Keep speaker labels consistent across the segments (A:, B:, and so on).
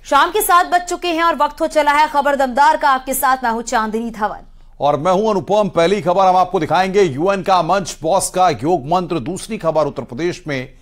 A: शाम के 7 बज चुके हैं और वक्त हो चला है खबर दमदार का। आपके साथ मैं हूं चांदनी धवन
B: और मैं हूं अनुपम। पहली खबर हम आपको दिखाएंगे यूएन का मंच, बॉस का योग मंत्र। दूसरी खबर उत्तर प्रदेश में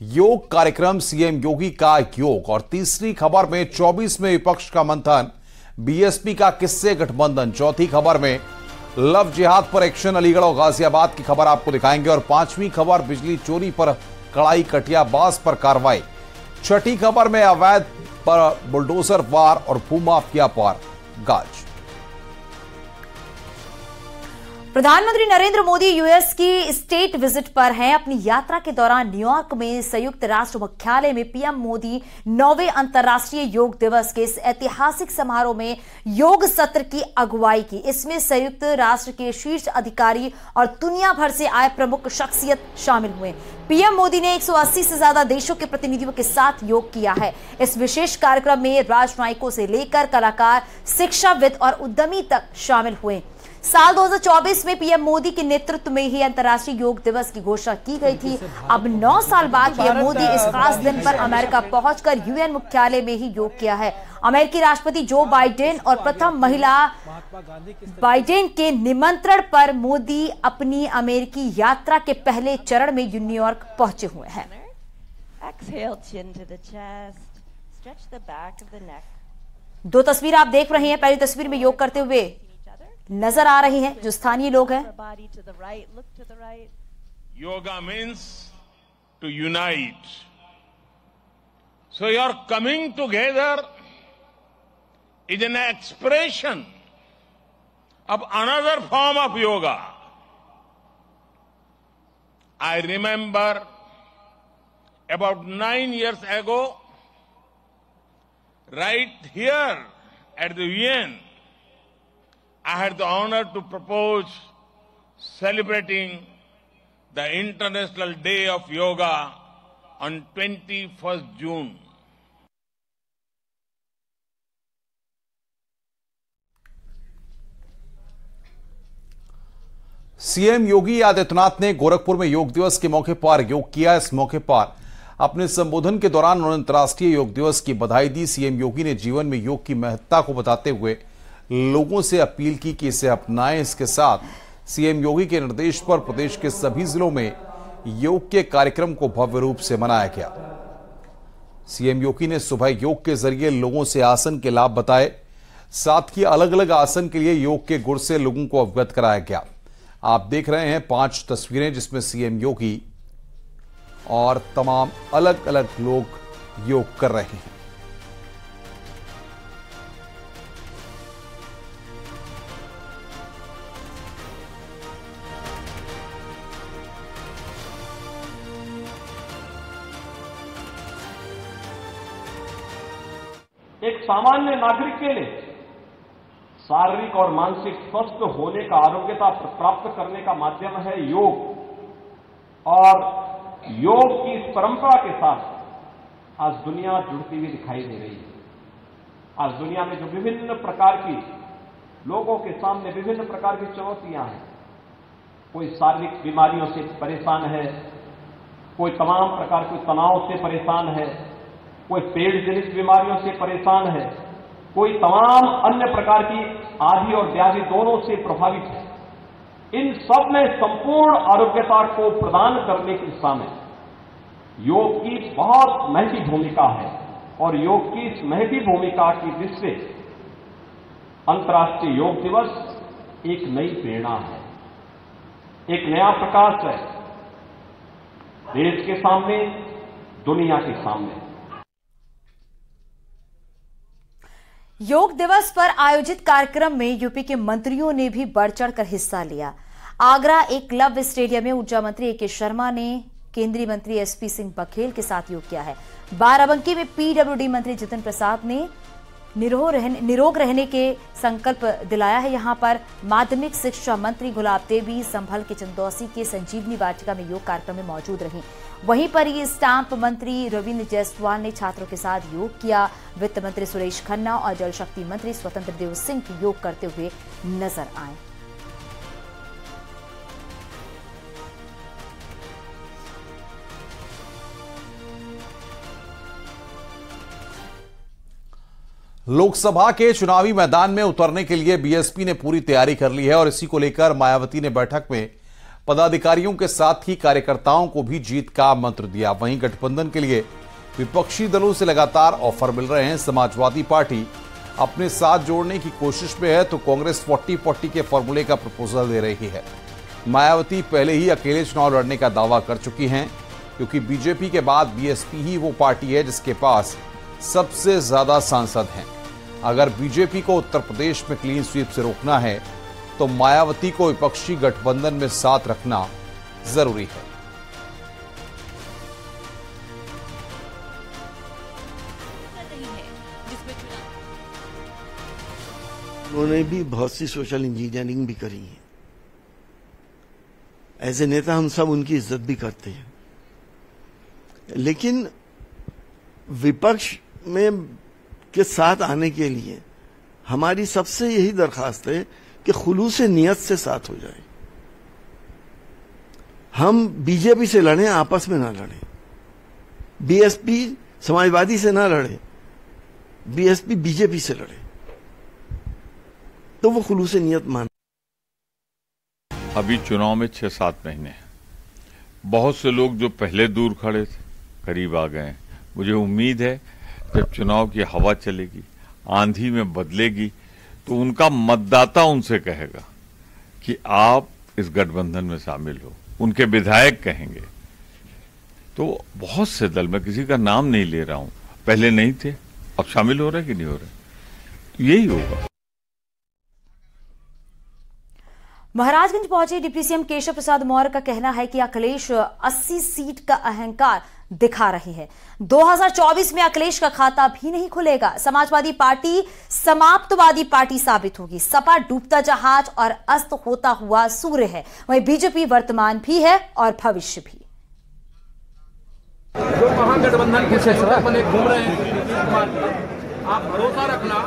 B: योग कार्यक्रम, सीएम योगी का योग। और तीसरी खबर में 24 में विपक्ष का मंथन, बीएसपी का किससे गठबंधन। चौथी खबर में लव जिहाद पर एक्शन, अलीगढ़ और गाजियाबाद की खबर आपको दिखाएंगे। और पांचवी खबर बिजली चोरी पर कड़ाई, कटियाबाज पर कार्रवाई। छठी खबर में अवैध पर बुलडोजर वार और भूमाफिया पर गाज।
A: प्रधानमंत्री नरेंद्र मोदी यूएस की स्टेट विजिट पर हैं। अपनी यात्रा के दौरान न्यूयॉर्क में संयुक्त राष्ट्र मुख्यालय में पीएम मोदी 9वें अंतर्राष्ट्रीय योग दिवस के इस ऐतिहासिक समारोह में योग सत्र की अगुवाई की। इसमें संयुक्त राष्ट्र के शीर्ष अधिकारी और दुनिया भर से आए प्रमुख शख्सियत शामिल हुए। पीएम मोदी ने 180 से ज्यादा देशों के प्रतिनिधियों के साथ योग किया है। इस विशेष कार्यक्रम में राजनयिकों से लेकर कलाकार, शिक्षाविद और उद्यमी तक शामिल हुए। साल 2024 में पीएम मोदी के नेतृत्व में ही अंतर्राष्ट्रीय योग दिवस की घोषणा की गई थी। अब 9 साल बाद पीएम मोदी इस खास दिन पर अमेरिका पहुंचकर यूएन मुख्यालय में ही योग किया है। अमेरिकी राष्ट्रपति जो बाइडेन और प्रथम महिला बाइडेन के निमंत्रण पर मोदी अपनी अमेरिकी यात्रा के पहले चरण में न्यूयॉर्क पहुंचे हुए हैं। दो तस्वीर आप देख रहे हैं। पहली तस्वीर में योग करते हुए नजर आ रही हैं जो स्थानीय लोग हैं।
C: Yoga means to unite, so your coming together is an expression of another form of yoga. I remember about 9 years ago, right here at the UN, I had the honor to propose celebrating the International Day of Yoga on 21st June.
B: CM Yogi Adityanath ने गोरखपुर में योग दिवस के मौके पर योग किया। इस मौके पर अपने संबोधन के दौरान उन्होंने अंतर्राष्ट्रीय योग दिवस की बधाई दी। सीएम योगी ने जीवन में योग की महत्ता को बताते हुए लोगों से अपील की कि इसे अपनाएं। इसके साथ सीएम योगी के निर्देश पर प्रदेश के सभी जिलों में योग के कार्यक्रम को भव्य रूप से मनाया गया। सीएम योगी ने सुबह योग के जरिए लोगों से आसन के लाभ बताए, साथ ही अलग अलग आसन के लिए योग के गुर से लोगों को अवगत कराया गया। आप देख रहे हैं 5 तस्वीरें जिसमें सीएम योगी और तमाम अलग अलग लोग योग कर रहे हैं।
D: एक सामान्य नागरिक के लिए शारीरिक और मानसिक स्वस्थ होने का, आरोग्यता प्राप्त करने का माध्यम है योग। और योग की इस परंपरा के साथ आज दुनिया जुड़ती हुई दिखाई दे रही है। आज दुनिया में जो विभिन्न प्रकार की लोगों के सामने विभिन्न प्रकार की चुनौतियां हैं, कोई शारीरिक बीमारियों से परेशान है, कोई तमाम प्रकार के तनाव से परेशान है, कोई पेट जनित बीमारियों से परेशान है, कोई तमाम अन्य प्रकार की आदि और व्याधि दोनों से प्रभावित है। इन सब में संपूर्ण आरोग्यता को प्रदान करने की दिशा में योग की बहुत महती भूमिका है। और योग की इस महती भूमिका की दृष्टि से अंतर्राष्ट्रीय योग दिवस एक नई प्रेरणा है, एक नया प्रकाश है देश के सामने, दुनिया के सामने।
A: योग दिवस पर आयोजित कार्यक्रम में यूपी के मंत्रियों ने भी बढ़ चढ़कर हिस्सा लिया। आगरा एकलव्य स्टेडियम में ऊर्जा मंत्री ए.के. शर्मा ने केंद्रीय मंत्री एसपी सिंह बघेल के साथ योग किया है। बाराबंकी में पीडब्ल्यूडी मंत्री जितिन प्रसाद ने निरोग रहने के संकल्प दिलाया है। यहां पर माध्यमिक शिक्षा मंत्री गुलाब देवी संभल के चंदौसी के संजीवनी वाटिका में योग कार्यक्रम में मौजूद रहीं। वहीं पर ही स्टाम्प मंत्री रविंद्र जायसवाल ने छात्रों के साथ योग किया। वित्त मंत्री सुरेश खन्ना और जल शक्ति मंत्री स्वतंत्र देव सिंह योग करते हुए नजर आए।
B: लोकसभा के चुनावी मैदान में उतरने के लिए बीएसपी ने पूरी तैयारी कर ली है और इसी को लेकर मायावती ने बैठक में पदाधिकारियों के साथ ही कार्यकर्ताओं को भी जीत का मंत्र दिया। वहीं गठबंधन के लिए विपक्षी दलों से लगातार ऑफर मिल रहे हैं। समाजवादी पार्टी अपने साथ जोड़ने की कोशिश में है तो कांग्रेस 40-40 के फॉर्मूले का प्रपोजल दे रही है। मायावती पहले ही अकेले चुनाव लड़ने का दावा कर चुकी हैं, क्योंकि बीजेपी के बाद बीएसपी ही वो पार्टी है जिसके पास सबसे ज्यादा सांसद हैं। अगर बीजेपी को उत्तर प्रदेश में क्लीन स्वीप से रोकना है तो मायावती को विपक्षी गठबंधन में साथ रखना जरूरी है।
E: उन्होंने भी बहुत सी सोशल इंजीनियरिंग भी करी है। एज ए नेता हम सब उनकी इज्जत भी करते हैं, लेकिन विपक्ष में के साथ आने के लिए हमारी सबसे यही दरखास्त है कि खुलूस नियत से साथ हो जाए। हम बीजेपी से लड़ें, आपस में ना लड़ें। बीएसपी समाजवादी से ना लड़े, बीएसपी बीजेपी से लड़े, तो वो खुलूस नियत मान।
F: अभी चुनाव में 6-7 महीने हैं। बहुत से लोग जो पहले दूर खड़े थे करीब आ गए हैं। मुझे उम्मीद है जब चुनाव की हवा चलेगी, आंधी में बदलेगी, तो उनका मतदाता उनसे कहेगा कि आप इस गठबंधन में शामिल हो। उनके विधायक कहेंगे। तो बहुत से दल, मैं किसी का नाम नहीं ले रहा हूं, पहले नहीं थे, अब शामिल हो रहे कि नहीं हो रहे, यही होगा।
A: महाराजगंज पहुंचे डिप्टी सीएम केशव प्रसाद मौर्य का कहना है कि अखिलेश 80 सीट का अहंकार दिखा रहे हैं। 2024 में अखिलेश का खाता भी नहीं खुलेगा। समाजवादी पार्टी समाप्तवादी पार्टी साबित होगी। सपा डूबता जहाज और अस्त होता हुआ सूर्य है, वहीं बीजेपी वर्तमान भी है और भविष्य भी।
G: जो महागठबंधन के सेक्टर बने घूम रहे हैं, आप भरोसा रखना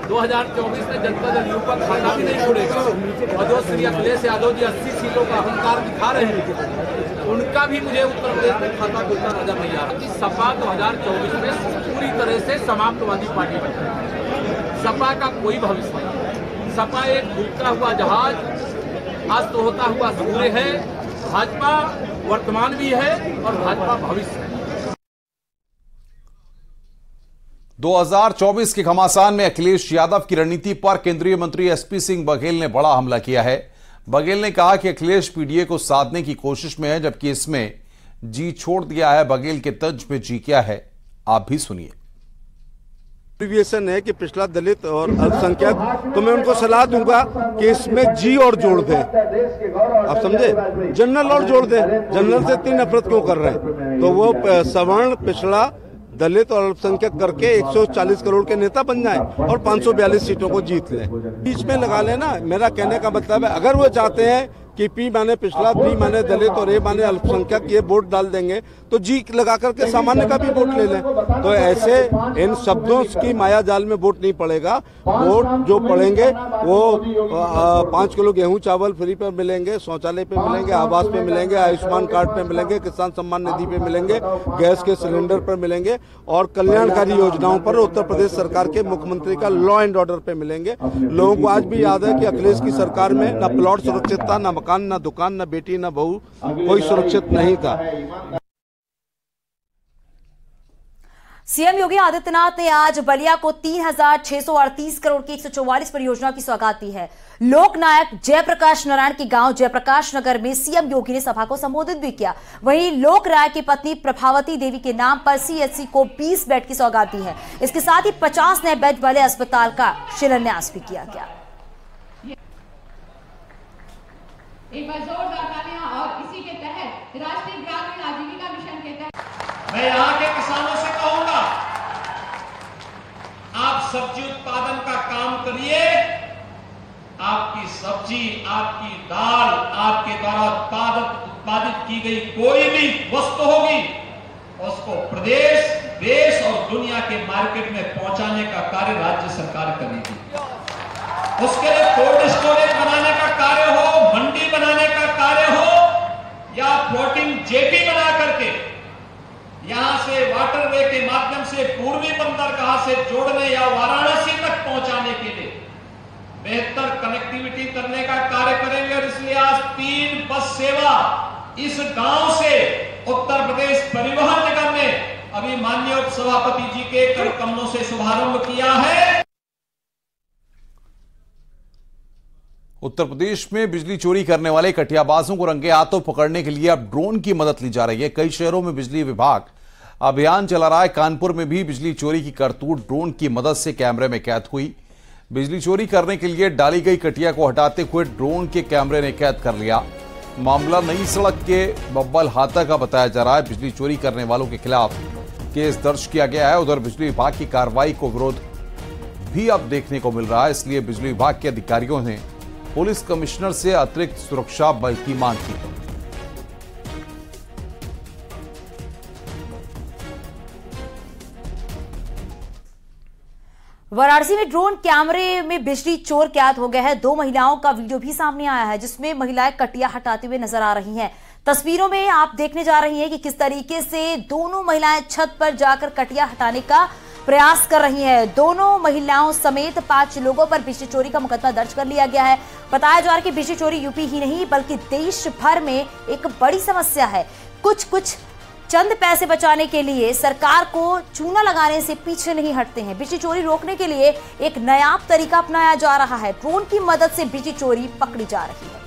G: 2024 में जनता दल यू का खाता भी नहीं खुलेगा। और जो श्री अखिलेश यादव जी 80 सीटों का अहंकार दिखा रहे हैं, उनका भी मुझे उत्तर प्रदेश में खाता खुलता नजर नहीं आ रहा। कि सपा 2024 में पूरी तरह से समाप्तवादी पार्टी बन रही। सपा का कोई भविष्य नहीं। सपा एक डूबता हुआ जहाज, अस्त होता हुआ सूर्य है। भाजपा वर्तमान भी है और भाजपा भविष्य है।
B: 2024 के घमासान में अखिलेश यादव की रणनीति पर केंद्रीय मंत्री एसपी सिंह बघेल ने बड़ा हमला किया है। बघेल ने कहा कि अखिलेश पीडीए को साधने की कोशिश में है, जबकि इसमें जी छोड़ दिया है। बघेल के तंज में जी क्या है, आप भी सुनिए।
H: एप्लीकेशन है कि पिछड़ा दलित और अल्पसंख्यक, तो मैं उनको सलाह दूंगा कि इसमें जी और जोड़ दें। आप समझे, जनरल और जोड़ दें। जनरल से इतनी नफरत क्यों कर रहे हैं? तो वो सवर्ण, पिछड़ा, दलित और अल्पसंख्यक करके 140 करोड़ के नेता बन जाएं और 542 सीटों को जीत लें। बीच में लगा लेना। मेरा कहने का मतलब है, अगर वो चाहते हैं कि पी माने पिछड़ा, डी माने दलित और ए माने अल्पसंख्यक, ये वोट डाल देंगे तो जी लगा करके सामान्य का भी वोट ले लें। तो ऐसे इन शब्दों की माया जाल में वोट नहीं पड़ेगा। वोट जो पड़ेंगे वो 5 किलो गेहूं चावल फ्री पे मिलेंगे, शौचालय पे मिलेंगे, आवास पे मिलेंगे, आयुष्मान कार्ड पे मिलेंगे, किसान सम्मान निधि पे मिलेंगे, गैस के सिलेंडर पर मिलेंगे और कल्याणकारी योजनाओं पर उत्तर प्रदेश सरकार के मुख्यमंत्री का लॉ एंड ऑर्डर पे मिलेंगे। लोगों को आज भी याद है कि अखिलेश की सरकार में न प्लॉट सुरक्षित था, न मकान, न दुकान, न बेटी, न बहू, कोई सुरक्षित नहीं था।
A: सीएम योगी आदित्यनाथ ने आज बलिया को 3,638 करोड़ की 144 परियोजना की सौगात दी है। लोकनायक जयप्रकाश नारायण के गांव जयप्रकाश नगर में सीएम योगी ने सभा को संबोधित भी किया। वहीं लोक राय की पत्नी प्रभावती देवी के नाम पर सीएचसी को 20 बेड की सौगात दी है। इसके साथ ही 50 नए बेड वाले अस्पताल का शिलान्यास भी किया गया।
I: एक बार जोरदार तालियां। और इसी के तहत राष्ट्रीय ग्रामीण आजीविका मिशन के तहत
J: मैं यहाँ के किसानों से कहूंगा, आप सब्जी उत्पादन का काम करिए। आपकी सब्जी, आपकी दाल, आपके द्वारा उत्पादित की गई कोई भी वस्तु होगी, उसको प्रदेश, देश और दुनिया के मार्केट में पहुंचाने का कार्य राज्य सरकार करेगी। उसके लिए कोल्ड स्टोरेज बनाने का कार्य हो, मंडी बनाने का कार्य हो, या फ्लोटिंग जेटी बना करके यहां से वाटरवे के माध्यम से पूर्वी बंदरगाह से जोड़ने, या वाराणसी बेहतर कनेक्टिविटी करने का कार्य करेंगे और इसलिए आज 3 बस सेवा इस गांव से उत्तर प्रदेश परिवहन निगम ने अभी माननीय उप सभापति जी के कर कमलों से शुभारंभ किया है।
B: उत्तर प्रदेश में बिजली चोरी करने वाले कटियाबाजों को रंगे हाथों पकड़ने के लिए अब ड्रोन की मदद ली जा रही है। कई शहरों में बिजली विभाग अभियान चला रहा है। कानपुर में भी बिजली चोरी की करतूत ड्रोन की मदद से कैमरे में कैद हुई। बिजली चोरी करने के लिए डाली गई कटिया को हटाते हुए ड्रोन के कैमरे ने कैद कर लिया। मामला नई सड़क के बब्बल हाता का बताया जा रहा है। बिजली चोरी करने वालों के खिलाफ केस दर्ज किया गया है। उधर बिजली विभाग की कार्रवाई को विरोध भी अब देखने को मिल रहा है। इसलिए बिजली विभाग के अधिकारियों ने पुलिस कमिश्नर से अतिरिक्त सुरक्षा बल की मांग की।
A: वाराणसी में ड्रोन कैमरे में बिजली चोर कैद हो गए हैं। 2 महिलाओं का वीडियो भी सामने आया है जिसमें महिलाएं कटिया हटाते हुए नजर आ रही हैं। तस्वीरों में आप देखने जा रही हैं कि किस तरीके से दोनों महिलाएं छत पर जाकर कटिया हटाने का प्रयास कर रही हैं। दोनों महिलाओं समेत 5 लोगों पर बिजली चोरी का मुकदमा दर्ज कर लिया गया है। बताया जा रहा है कि बिजली चोरी यूपी ही नहीं बल्कि देश भर में एक बड़ी समस्या है। कुछ चंद पैसे बचाने के लिए सरकार को चूना लगाने से पीछे नहीं हटते हैं। बिजली चोरी रोकने के लिए एक नायाब तरीका अपनाया जा रहा है। ड्रोन की मदद से बिजली चोरी पकड़ी जा रही है।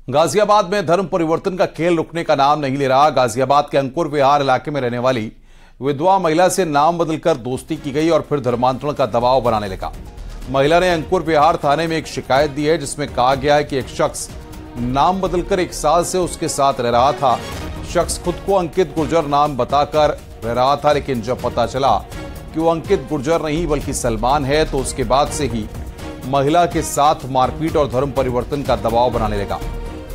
B: गाजियाबाद में धर्म परिवर्तन का खेल रुकने का नाम नहीं ले रहा। गाजियाबाद के अंकुर विहार इलाके में रहने वाली विधवा महिला से नाम बदलकर दोस्ती की गई और फिर धर्मांतरण का दबाव बनाने लगा। महिला ने अंकुर विहार थाने में एक शिकायत दी है जिसमें कहा गया है कि एक शख्स नाम बदलकर 1 साल से उसके साथ रह रहा था। शख्स खुद को अंकित गुर्जर नाम बताकर रह रहा था, लेकिन जब पता चला कि वो अंकित गुर्जर नहीं बल्कि सलमान है तो उसके बाद से ही महिला के साथ मारपीट और धर्म परिवर्तन का दबाव बनाने लगा।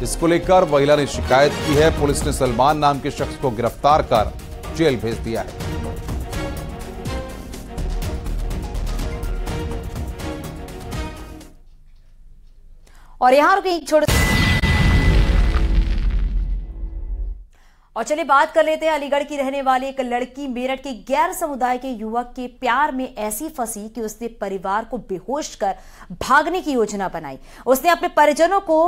B: इसको लेकर महिला ने शिकायत की है। पुलिस ने सलमान नाम के शख्स को गिरफ्तार कर जेल भेज दिया है।
A: और यहां रुके एक छोटे और चलिए बात कर लेते हैं अलीगढ़ की रहने वाली एक लड़की मेरठ के गैर समुदाय के युवक के प्यार में ऐसी फंसी कि उसने परिवार को बेहोश कर भागने की योजना बनाई। उसने अपने परिजनों को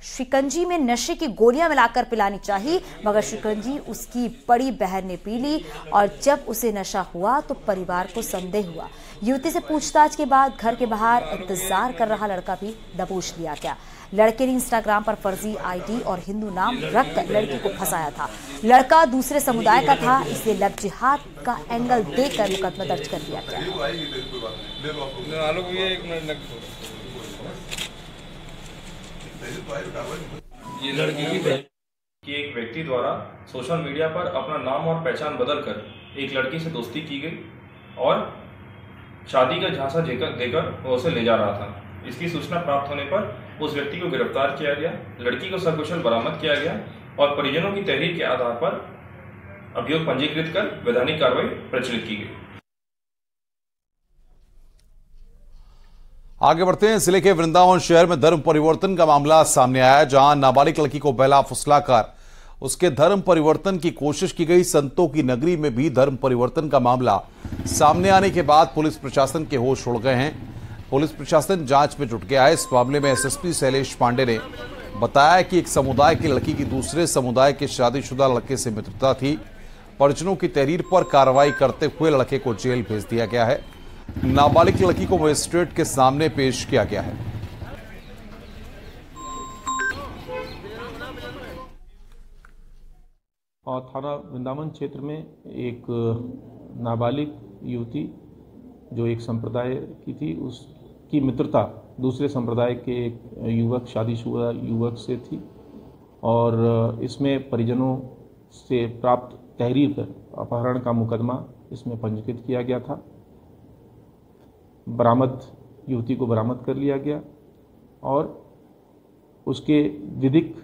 A: शिकंजी में नशे की गोलियां मिलाकर पिलानी चाहिए, मगर शिकंजी उसकी बड़ी बहन ने पी ली और जब उसे नशा हुआ तो परिवार को संदेह हुआ। युवती से पूछताछ के बाद घर के बाहर इंतजार कर रहा लड़का भी दबोच लिया गया। लड़के ने इंस्टाग्राम पर फर्जी आईडी और हिंदू नाम रखकर लड़की को फंसाया था। लड़का दूसरे समुदाय का था, इसलिए लव जिहाद का एंगल देकर मुकदमा दर्ज कर लिया गया।
K: ये लड़की की एक व्यक्ति द्वारा सोशल मीडिया पर अपना नाम और पहचान बदलकर एक लड़की से दोस्ती की गई और शादी का झांसा देकर वो उसे ले जा रहा था। इसकी सूचना प्राप्त होने पर उस व्यक्ति को गिरफ्तार किया गया, लड़की को सकुशल बरामद किया गया और परिजनों की तहरीर के आधार पर अभियोग पंजीकृत कर वैधानिक कार्रवाई प्रचलित की गई।
B: आगे बढ़ते हैं। जिले के वृंदावन शहर में धर्म परिवर्तन का मामला सामने आया, जहां नाबालिग लड़की को बहला फुसलाकर उसके धर्म परिवर्तन की कोशिश की गई। संतों की नगरी में भी धर्म परिवर्तन का मामला सामने आने के बाद पुलिस प्रशासन के होश उड़ गए हैं। पुलिस प्रशासन जांच में जुट गया है। इस मामले में एसएसपी शैलेश पांडे ने बताया कि एक समुदाय की लड़की की दूसरे समुदाय के शादीशुदा लड़के से मित्रता थी। परिजनों की तहरीर पर कार्रवाई करते हुए लड़के को जेल भेज दिया गया है। नाबालिग लड़की को मजिस्ट्रेट के सामने पेश किया गया है।
L: और थाना वृंदावन क्षेत्र में एक नाबालिग युवती जो एक संप्रदाय की थी, उसकी मित्रता दूसरे संप्रदाय के एक युवक शादीशुदा युवक से थी और इसमें परिजनों से प्राप्त तहरीर पर अपहरण का मुकदमा इसमें पंजीकृत किया गया था। युवती को बरामद कर लिया गया और उसके विधिक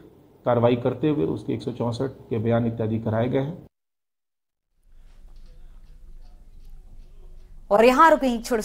L: कार्रवाई करते हुए उसके 164 के बयान इत्यादि कराए गए हैं।
A: और यहां रुके छोटे